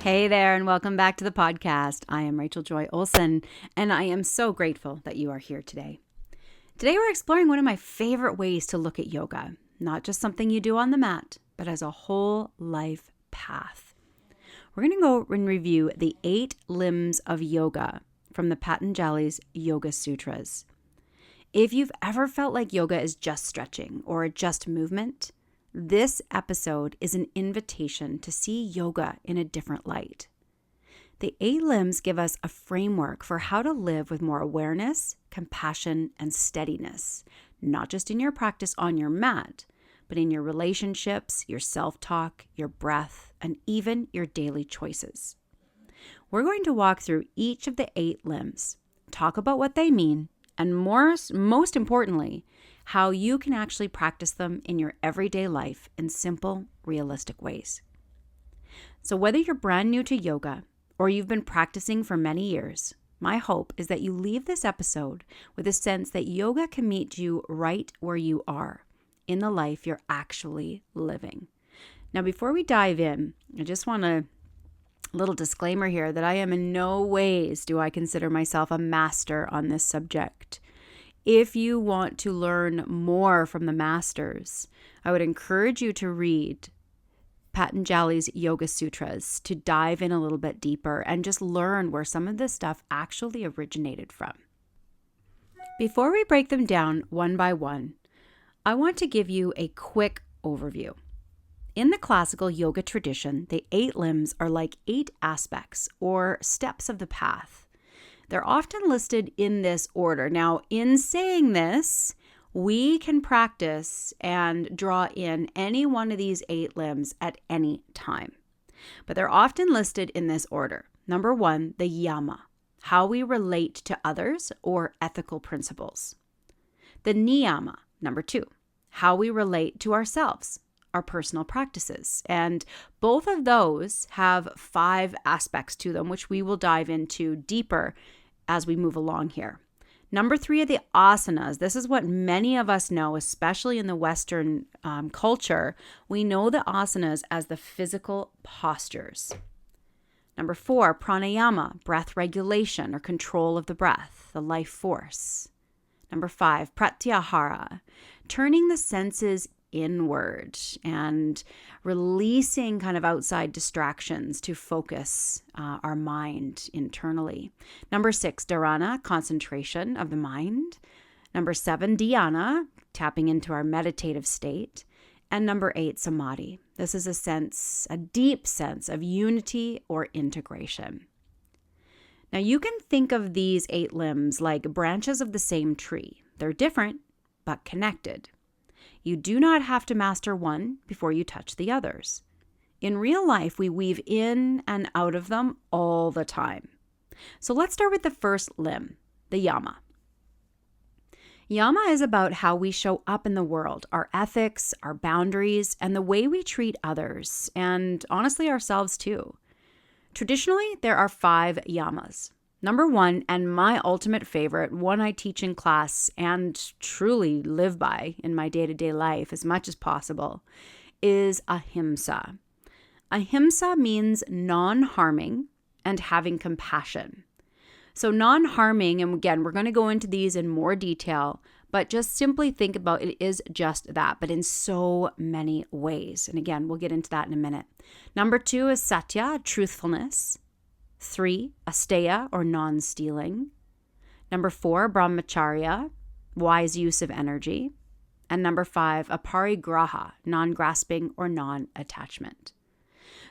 Hey there, and welcome back to the podcast. I am Joy Olsen, and I am so grateful that you are here today. Today, we're exploring one of my favorite ways to look at yoga, not just something you do on the mat, but as a whole life path. We're going to go and review the 8 limbs of yoga from the Patanjali's Yoga Sutras. If you've ever felt like yoga is just stretching or just movement, this episode is an invitation to see yoga in a different light. The 8 limbs give us a framework for how to live with more awareness, compassion, and steadiness, not just in your practice on your mat, but in your relationships, your self-talk, your breath, and even your daily choices. We're going to walk through each of the 8 limbs, talk about what they mean, and most importantly, how you can actually practice them in your everyday life in simple, realistic ways. So whether you're brand new to yoga or you've been practicing for many years, my hope is that you leave this episode with a sense that yoga can meet you right where you are in the life you're actually living. Now, before we dive in, I just want a little disclaimer here that I am in no ways do I consider myself a master on this subject. If you want to learn more from the masters, I would encourage you to read Patanjali's Yoga Sutras to dive in a little bit deeper and just learn where some of this stuff actually originated from. Before we break them down one by one, I want to give you a quick overview. In the classical yoga tradition, the 8 limbs are like 8 aspects or steps of the path. They're often listed in this order. Now, in saying this, we can practice and draw in any one of these 8 limbs at any time. But they're often listed in this order. Number 1, the yama, how we relate to others or ethical principles. The niyama, number 2, how we relate to ourselves, our personal practices. And both of those have 5 aspects to them, which we will dive into deeper as we move along here. Number 3 are the asanas. This is what many of us know, especially in the Western culture. We know the asanas as the physical postures. Number 4, pranayama, breath regulation or control of the breath, the life force. Number 5, pratyahara, turning the senses inward and releasing kind of outside distractions to focus our mind internally. Number 6, dharana, concentration of the mind. Number 7, dhyana, tapping into our meditative state. And number 8, samadhi. This is a deep sense of unity or integration. Now you can think of these 8 limbs like branches of the same tree. They're different, but connected. You do not have to master one before you touch the others. In real life, we weave in and out of them all the time. So let's start with the first limb, the yama. Yama is about how we show up in the world, our ethics, our boundaries, and the way we treat others, and honestly ourselves too. Traditionally, there are 5 yamas. Number 1, and my ultimate favorite, one I teach in class and truly live by in my day-to-day life as much as possible, is ahimsa. Ahimsa means non-harming and having compassion. So non-harming, and again, we're going to go into these in more detail, but just simply think about it is just that, but in so many ways. And again, we'll get into that in a minute. Number 2 is satya, truthfulness. 3, asteya, or non-stealing. Number 4, brahmacharya, wise use of energy. And number 5, aparigraha, non-grasping or non-attachment.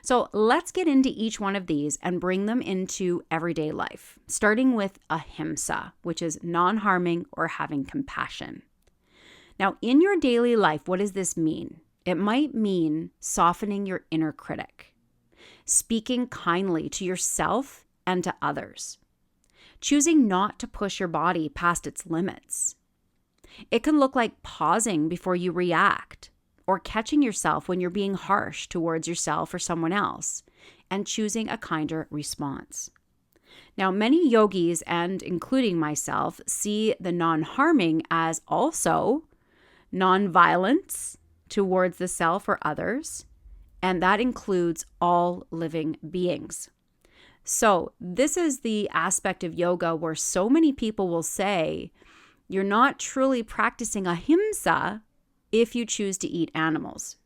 So let's get into each one of these and bring them into everyday life, starting with ahimsa, which is non-harming or having compassion. Now, in your daily life, what does this mean? It might mean softening your inner critic, speaking kindly to yourself and to others, choosing not to push your body past its limits. It can look like pausing before you react, or catching yourself when you're being harsh towards yourself or someone else, and choosing a kinder response. Now, many yogis, and including myself, see the non-harming as also non-violence towards the self or others, and that includes all living beings. So this is the aspect of yoga where so many people will say, you're not truly practicing ahimsa if you choose to eat animals,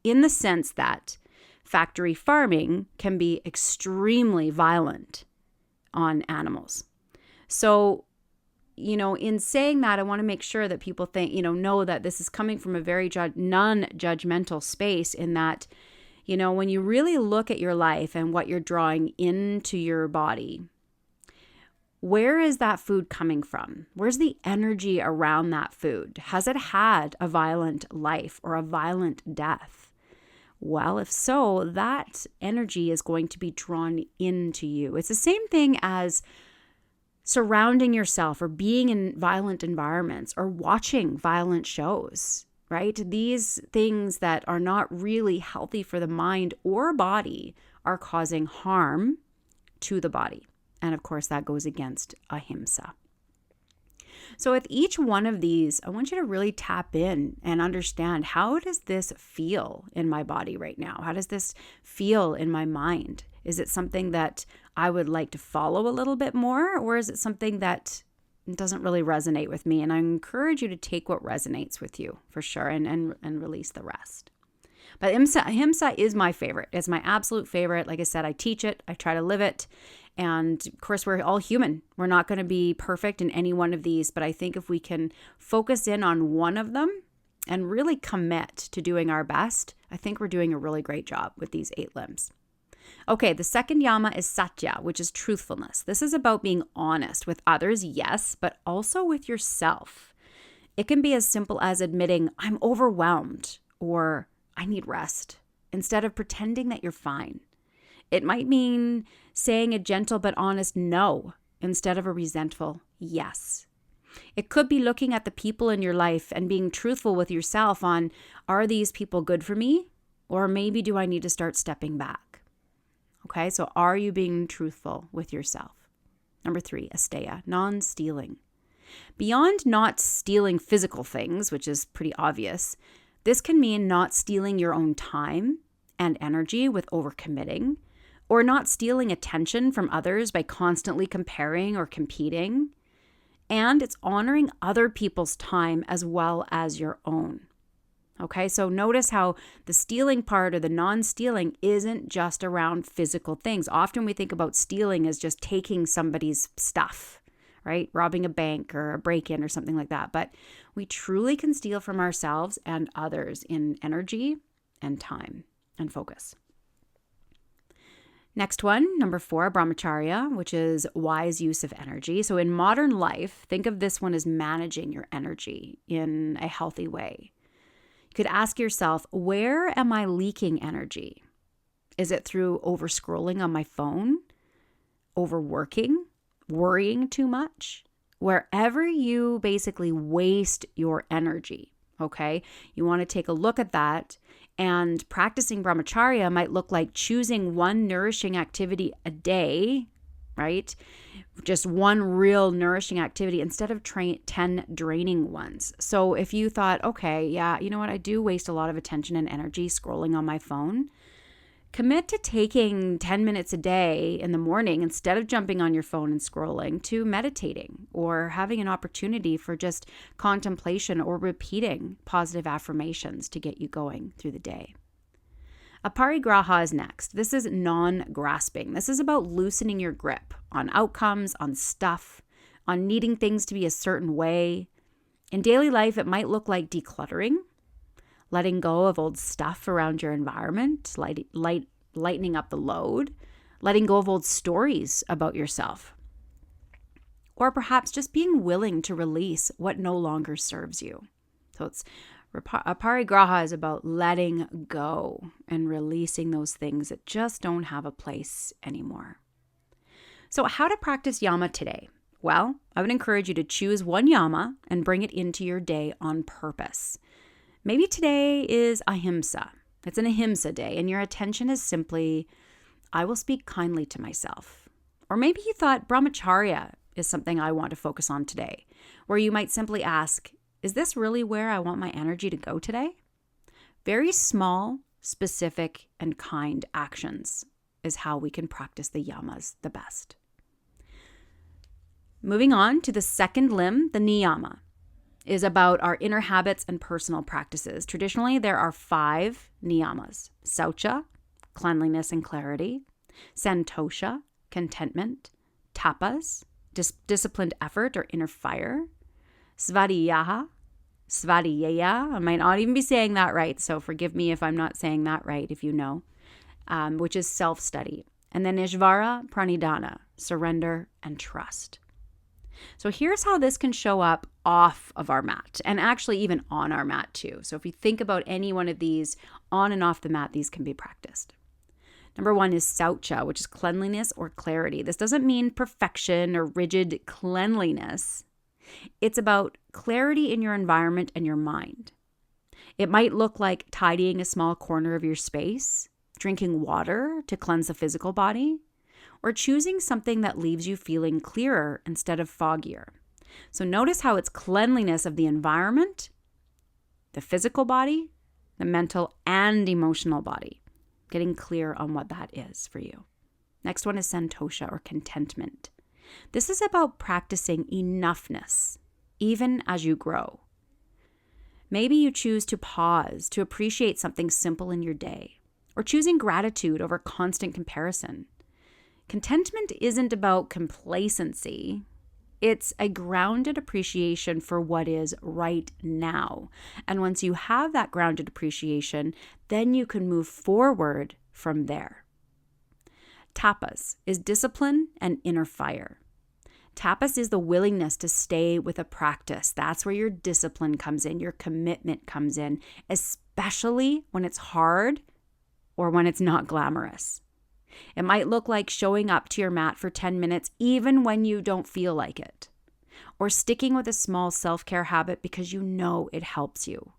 in the sense that factory farming can be extremely violent on animals. So, in saying that, I want to make sure that people know that this is coming from a very non-judgmental space, in that, when you really look at your life and what you're drawing into your body, where is that food coming from? Where's the energy around that food? Has it had a violent life or a violent death? Well, if so, that energy is going to be drawn into you. It's the same thing as surrounding yourself or being in violent environments or watching violent shows, right? These things that are not really healthy for the mind or body are causing harm to the body. And of course, that goes against ahimsa. So with each one of these, I want you to really tap in and understand, how does this feel in my body right now? How does this feel in my mind? Is it something that I would like to follow a little bit more, or is it something that doesn't really resonate with me? And I encourage you to take what resonates with you for sure, and release the rest. But ahimsa is my favorite. It's my absolute favorite. Like I said, I teach it. I try to live it. And of course, we're all human. We're not going to be perfect in any one of these. But I think if we can focus in on one of them and really commit to doing our best, I think we're doing a really great job with these 8 limbs. Okay, the second yama is satya, which is truthfulness. This is about being honest with others, yes, but also with yourself. It can be as simple as admitting, I'm overwhelmed, or I need rest, instead of pretending that you're fine. It might mean saying a gentle but honest no instead of a resentful yes. It could be looking at the people in your life and being truthful with yourself on, are these people good for me? Or maybe do I need to start stepping back? Okay, so are you being truthful with yourself? Number 3, asteya, non-stealing. Beyond not stealing physical things, which is pretty obvious, this can mean not stealing your own time and energy with overcommitting, or not stealing attention from others by constantly comparing or competing. And it's honoring other people's time as well as your own. Okay, so notice how the stealing part or the non-stealing isn't just around physical things. Often we think about stealing as just taking somebody's stuff, right? Robbing a bank or a break-in or something like that. But we truly can steal from ourselves and others in energy and time and focus. Next one, number 4, brahmacharya, which is wise use of energy. So in modern life, think of this one as managing your energy in a healthy way. You could ask yourself, where am I leaking energy? Is it through over-scrolling on my phone, overworking, worrying too much? Wherever you basically waste your energy, okay? You want to take a look at that. And practicing brahmacharya might look like choosing one nourishing activity a day, right? Just one real nourishing activity instead of 10 draining ones. So if you thought, okay, yeah, you know what? I do waste a lot of attention and energy scrolling on my phone. Commit to taking 10 minutes a day in the morning, instead of jumping on your phone and scrolling, to meditating or having an opportunity for just contemplation or repeating positive affirmations to get you going through the day. Aparigraha is next. This is non-grasping. This is about loosening your grip on outcomes, on stuff, on needing things to be a certain way. In daily life, it might look like decluttering, letting go of old stuff around your environment, lightening up the load, letting go of old stories about yourself. Or perhaps just being willing to release what no longer serves you. So it's aparigraha is about letting go and releasing those things that just don't have a place anymore. So how to practice yama today? Well, I would encourage you to choose one yama and bring it into your day on purpose. Maybe today is ahimsa. It's an ahimsa day, and your attention is simply, I will speak kindly to myself. Or maybe you thought brahmacharya is something I want to focus on today, where you might simply ask, is this really where I want my energy to go today? Very small, specific, and kind actions is how we can practice the yamas the best. Moving on to the second limb, the niyama, is about our inner habits and personal practices. Traditionally, there are 5 niyamas: saucha, cleanliness and clarity; santosha, contentment; tapas, disciplined effort or inner fire; svadhyaya, I might not even be saying that right, so forgive me if I'm not saying that right, if you know, which is self-study; and then ishvara pranidhana, surrender and trust. So here's how this can show up off of our mat, and actually even on our mat too. So if you think about any one of these on and off the mat, these can be practiced. Number 1 is saucha, which is cleanliness or clarity. This doesn't mean perfection or rigid cleanliness. It's about clarity in your environment and your mind. It might look like tidying a small corner of your space, drinking water to cleanse the physical body, or choosing something that leaves you feeling clearer instead of foggier. So notice how it's cleanliness of the environment, the physical body, the mental and emotional body. Getting clear on what that is for you. Next one is santosha or contentment. This is about practicing enoughness, even as you grow. Maybe you choose to pause to appreciate something simple in your day, or choosing gratitude over constant comparison. Contentment isn't about complacency. It's a grounded appreciation for what is right now. And once you have that grounded appreciation, then you can move forward from there. Tapas is discipline and inner fire. Tapas is the willingness to stay with a practice. That's where your discipline comes in, your commitment comes in, especially when it's hard or when it's not glamorous. It might look like showing up to your mat for 10 minutes even when you don't feel like it, or sticking with a small self-care habit because you know it helps you.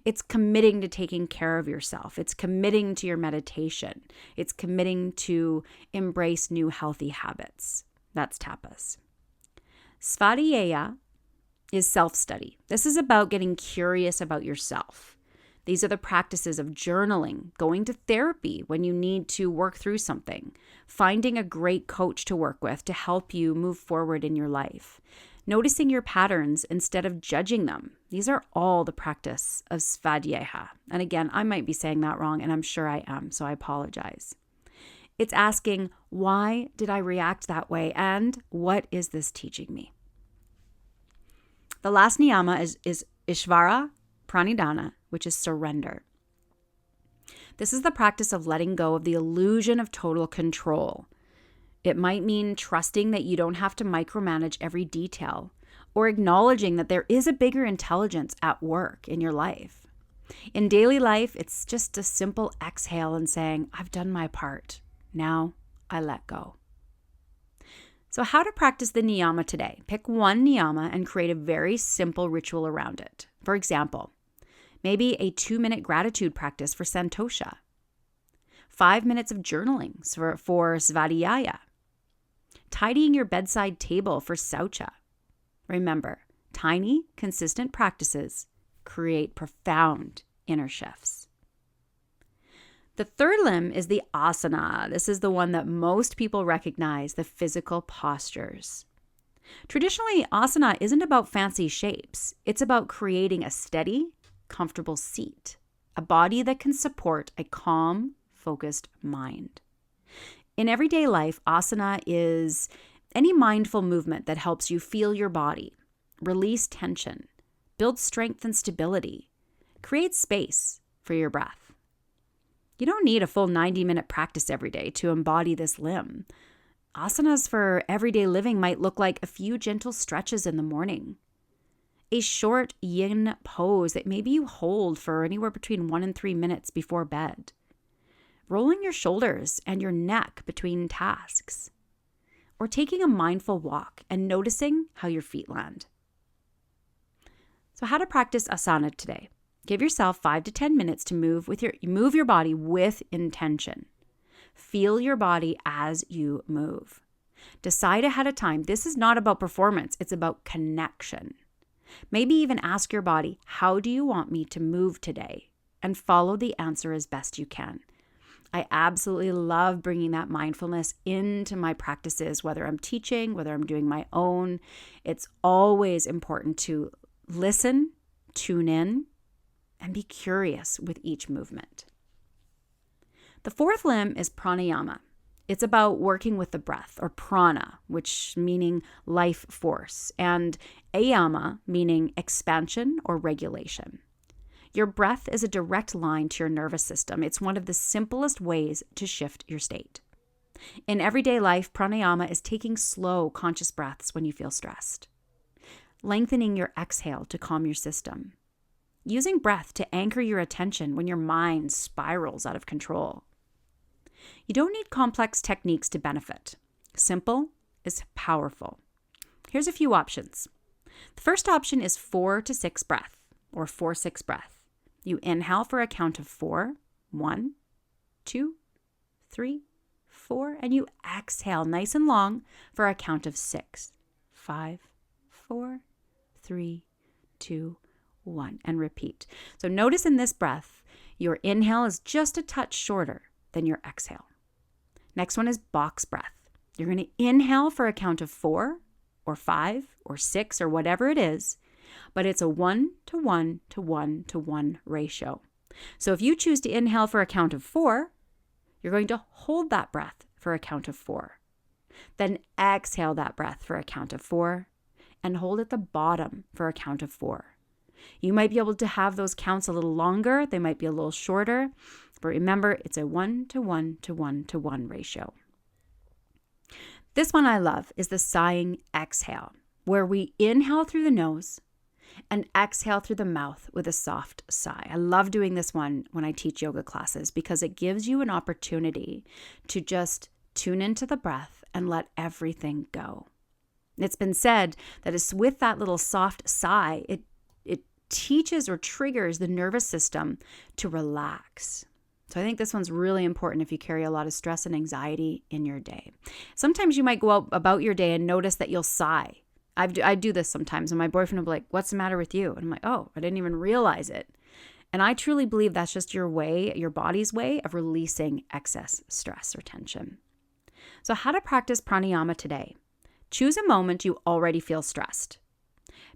It's committing to taking care of yourself. It's committing to your meditation. It's committing to embrace new healthy habits. That's tapas. Svadhyaya is self-study. This is about getting curious about yourself. These are the practices of journaling, going to therapy when you need to work through something, finding a great coach to work with to help you move forward in your life, noticing your patterns instead of judging them. These are all the practice of svadhyaya. And again, I might be saying that wrong, and I'm sure I am, so I apologize. It's asking, why did I react that way, and what is this teaching me? The last niyama is ishvara pranidhana, which is surrender. This is the practice of letting go of the illusion of total control. It might mean trusting that you don't have to micromanage every detail, or acknowledging that there is a bigger intelligence at work in your life. In daily life, it's just a simple exhale and saying, I've done my part. Now I let go. So how to practice the niyama today? Pick one niyama and create a very simple ritual around it. For example, maybe a 2-minute gratitude practice for santosha, 5 minutes of journaling for svadhyaya, tidying your bedside table for saucha. Remember, tiny, consistent practices create profound inner shifts. The third limb is the asana. This is the one that most people recognize, the physical postures. Traditionally, asana isn't about fancy shapes. It's about creating a steady, comfortable seat, a body that can support a calm, focused mind. In everyday life, asana is any mindful movement that helps you feel your body, release tension, build strength and stability, create space for your breath. You don't need a full 90-minute practice every day to embody this limb. Asanas for everyday living might look like a few gentle stretches in the morning, a short yin pose that maybe you hold for anywhere between 1 and 3 minutes before bed, rolling your shoulders and your neck between tasks, or taking a mindful walk and noticing how your feet land. So how to practice asana today? Give yourself 5 to 10 minutes to move your body with intention. Feel your body as you move. Decide ahead of time. This is not about performance. It's about connection. Maybe even ask your body, how do you want me to move today? and follow the answer as best you can. I absolutely love bringing that mindfulness into my practices, whether I'm teaching, whether I'm doing my own. It's always important to listen, tune in, and be curious with each movement. The fourth limb is pranayama. It's about working with the breath, or prana, which meaning life force, and yama, meaning expansion or regulation. Your breath is a direct line to your nervous system. It's one of the simplest ways to shift your state. In everyday life, pranayama is taking slow, conscious breaths when you feel stressed, lengthening your exhale to calm your system, using breath to anchor your attention when your mind spirals out of control. You don't need complex techniques to benefit. Simple is powerful. Here's a few options. The first option is 4 to 6 breath, or 4-6 breath. You inhale for a count of 4, 1, 2, 3, 4, and you exhale nice and long for a count of 6, 5, 4, 3, 2, 1, and repeat. So notice in this breath, your inhale is just a touch shorter than your exhale. Next one is box breath. You're going to inhale for a count of 4 or 5 or 6 or whatever it is, but it's a 1 to 1 to 1 to 1 ratio. So if you choose to inhale for a count of 4, you're going to hold that breath for a count of 4. Then exhale that breath for a count of 4 and hold at the bottom for a count of 4. You might be able to have those counts a little longer. They might be a little shorter. But remember, it's a 1 to 1 to 1 to 1 ratio. This one I love is the sighing exhale, where we inhale through the nose and exhale through the mouth with a soft sigh. I love doing this one when I teach yoga classes because it gives you an opportunity to just tune into the breath and let everything go. It's been said that it's with that little soft sigh, it teaches or triggers the nervous system to relax. So I think this one's really important if you carry a lot of stress and anxiety in your day. Sometimes you might go out about your day and notice that you'll sigh. I do this sometimes, and my boyfriend will be like, "What's the matter with you?" And I'm like, "Oh, I didn't even realize it." And I truly believe that's just your way, your body's way of releasing excess stress or tension. So how to practice pranayama today? Choose a moment you already feel stressed.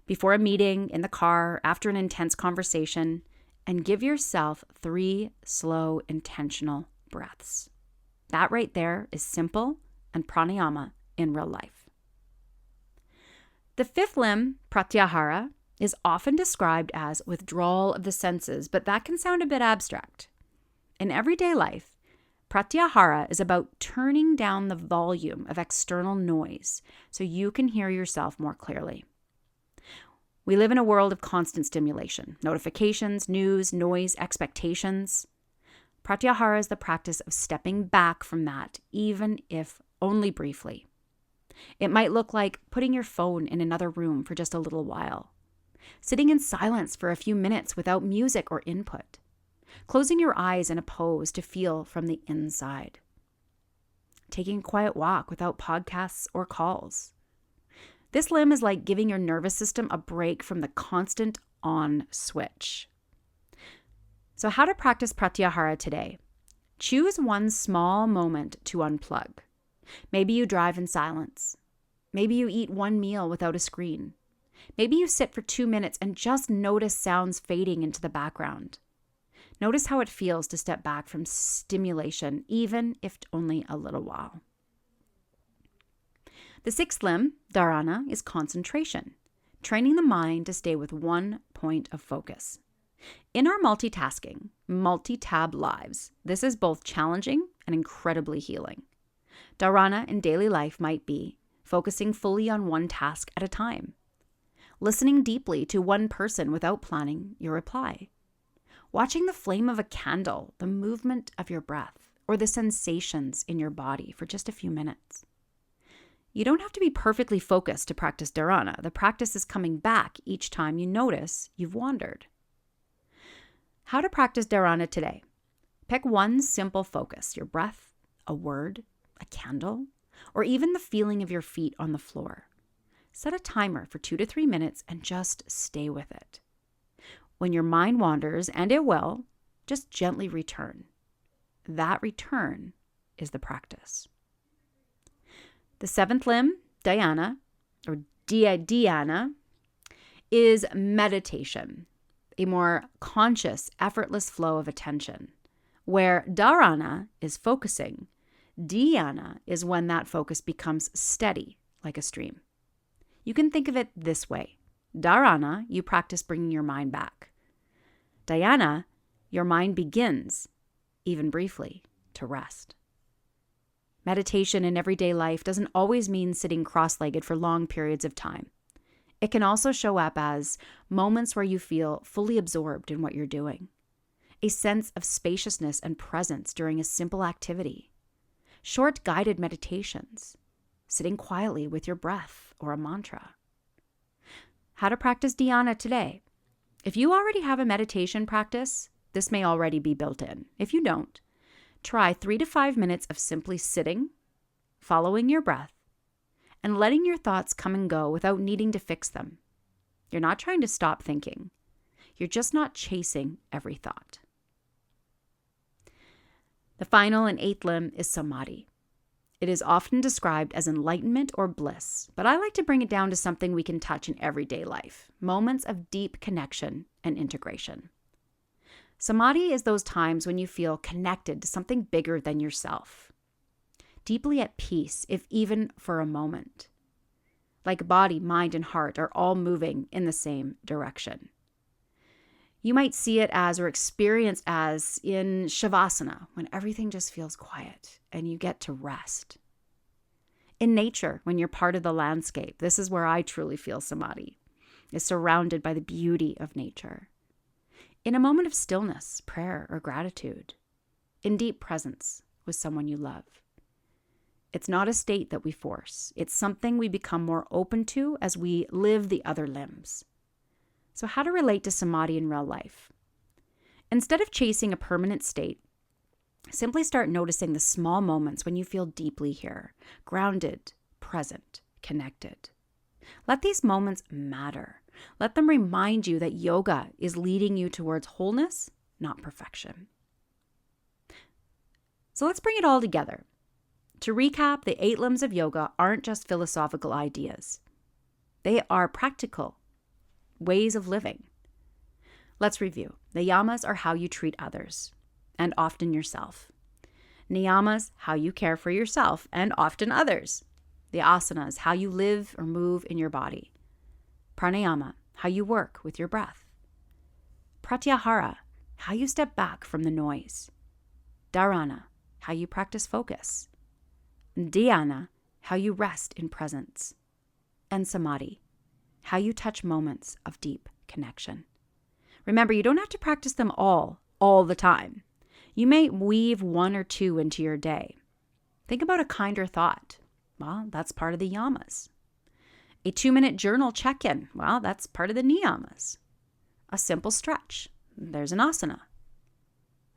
Before a meeting, in the car, after an intense conversation, and give yourself 3 slow, intentional breaths. That right there is simple and pranayama in real life. The fifth limb, pratyahara, is often described as withdrawal of the senses, but that can sound a bit abstract. In everyday life, pratyahara is about turning down the volume of external noise so you can hear yourself more clearly. We live in a world of constant stimulation, notifications, news, noise, expectations. Pratyahara is the practice of stepping back from that, even if only briefly. It might look like putting your phone in another room for just a little while, sitting in silence for a few minutes without music or input, closing your eyes in a pose to feel from the inside, taking a quiet walk without podcasts or calls. This limb is like giving your nervous system a break from the constant on switch. So how to practice pratyahara today? Choose one small moment to unplug. Maybe you drive in silence. Maybe you eat one meal without a screen. Maybe you sit for 2 minutes and just notice sounds fading into the background. Notice how it feels to step back from stimulation, even if only a little while. The sixth limb, dharana, is concentration, training the mind to stay with one point of focus. In our multitasking, multi-tab lives, this is both challenging and incredibly healing. Dharana in daily life might be focusing fully on one task at a time, listening deeply to one person without planning your reply, watching the flame of a candle, the movement of your breath, or the sensations in your body for just a few minutes. You don't have to be perfectly focused to practice dharana. The practice is coming back each time you notice you've wandered. How to practice dharana today? Pick one simple focus, your breath, a word, a candle, or even the feeling of your feet on the floor. Set a timer for 2 to 3 minutes and just stay with it. When your mind wanders, and it will, Just gently return. That return is the practice. The seventh limb, dhyana, or dhyana, is meditation, a more conscious, effortless flow of attention. Where dharana is focusing, dhyana is when that focus becomes steady, like a stream. You can think of it this way. Dharana, you practice bringing your mind back. Dhyana, your mind begins, even briefly, to rest. Meditation in everyday life doesn't always mean sitting cross-legged for long periods of time. It can also show up as moments where you feel fully absorbed in what you're doing, a sense of spaciousness and presence during a simple activity, short guided meditations, sitting quietly with your breath or a mantra. How to practice dhyana today. If you already have a meditation practice, this may already be built in. If you don't, try 3 to 5 minutes of simply sitting, following your breath, and letting your thoughts come and go without needing to fix them. You're not trying to stop thinking. You're just not chasing every thought. The final and eighth limb is samadhi. It is often described as enlightenment or bliss, but I like to bring it down to something we can touch in everyday life, moments of deep connection and integration. Samadhi is those times when you feel connected to something bigger than yourself, deeply at peace, if even for a moment. Like body, mind, and heart are all moving in the same direction. You might see it as or experience as in shavasana, when everything just feels quiet and you get to rest. In nature, when you're part of the landscape, this is where I truly feel samadhi, is surrounded by the beauty of nature. In a moment of stillness, prayer, or gratitude, in deep presence with someone you love. It's not a state that we force. It's something we become more open to as we live the other limbs. So how to relate to samadhi in real life? Instead of chasing a permanent state, simply start noticing the small moments when you feel deeply here, grounded, present, connected. Let these moments matter. Let them remind you that yoga is leading you towards wholeness, not perfection. So let's bring it all together. To recap, the 8 limbs of yoga aren't just philosophical ideas. They are practical ways of living. Let's review. The yamas are how you treat others, and often yourself. Niyamas, how you care for yourself, and often others. The asanas, how you live or move in your body. Pranayama, how you work with your breath. Pratyahara, how you step back from the noise. Dharana, how you practice focus. Dhyana, how you rest in presence. And samadhi, how you touch moments of deep connection. Remember, you don't have to practice them all the time. You may weave 1 or 2 into your day. Think about a kinder thought. Well, that's part of the yamas. A 2-minute journal check-in. Well, that's part of the niyamas. A simple stretch. There's an asana.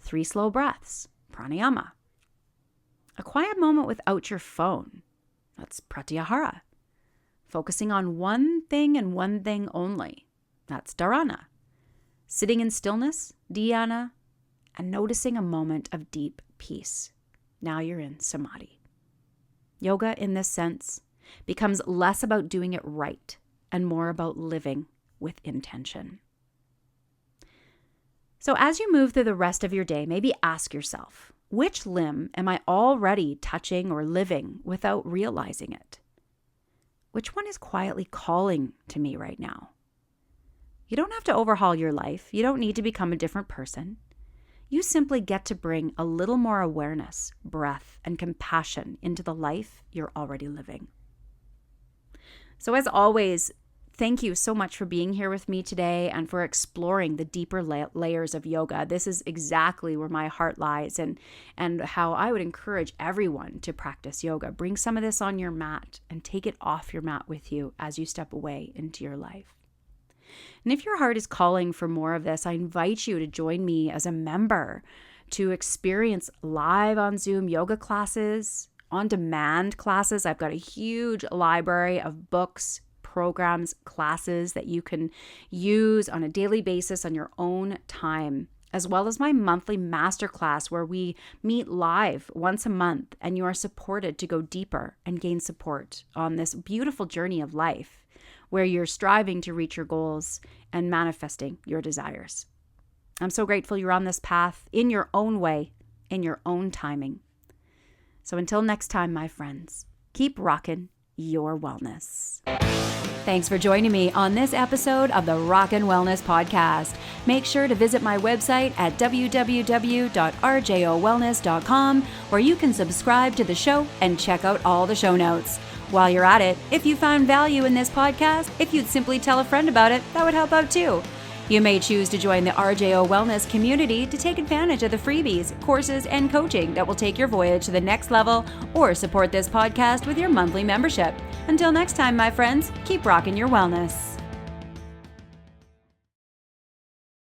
3 slow breaths. Pranayama. A quiet moment without your phone. That's pratyahara. Focusing on one thing and one thing only. That's dharana. Sitting in stillness, dhyana, and noticing a moment of deep peace. Now you're in samadhi. Yoga, in this sense, becomes less about doing it right and more about living with intention. So as you move through the rest of your day, maybe ask yourself, which limb am I already touching or living without realizing it? Which one is quietly calling to me right now? You don't have to overhaul your life. You don't need to become a different person. You simply get to bring a little more awareness, breath, and compassion into the life you're already living. So as always, thank you so much for being here with me today and for exploring the deeper layers of yoga. This is exactly where my heart lies and how I would encourage everyone to practice yoga. Bring some of this on your mat and take it off your mat with you as you step away into your life. And if your heart is calling for more of this, I invite you to join me as a member to experience live on Zoom yoga classes, on-demand classes. I've got a huge library of books, programs, classes that you can use on a daily basis on your own time. as well as my monthly masterclass where we meet live once a month and you are supported to go deeper and gain support on this beautiful journey of life where you're striving to reach your goals and manifesting your desires. I'm so grateful you're on this path in your own way, in your own timing. So until next time, my friends, keep rocking your wellness. Thanks for joining me on this episode of the Rockin' Wellness Podcast. Make sure to visit my website at www.rjowellness.com where you can subscribe to the show and check out all the show notes. While you're at it, if you found value in this podcast, if you'd simply tell a friend about it, that would help out too. You may choose to join the R.J.O Wellness community to take advantage of the freebies, courses, and coaching that will take your voyage to the next level, or support this podcast with your monthly membership. Until next time, my friends, keep rocking your wellness.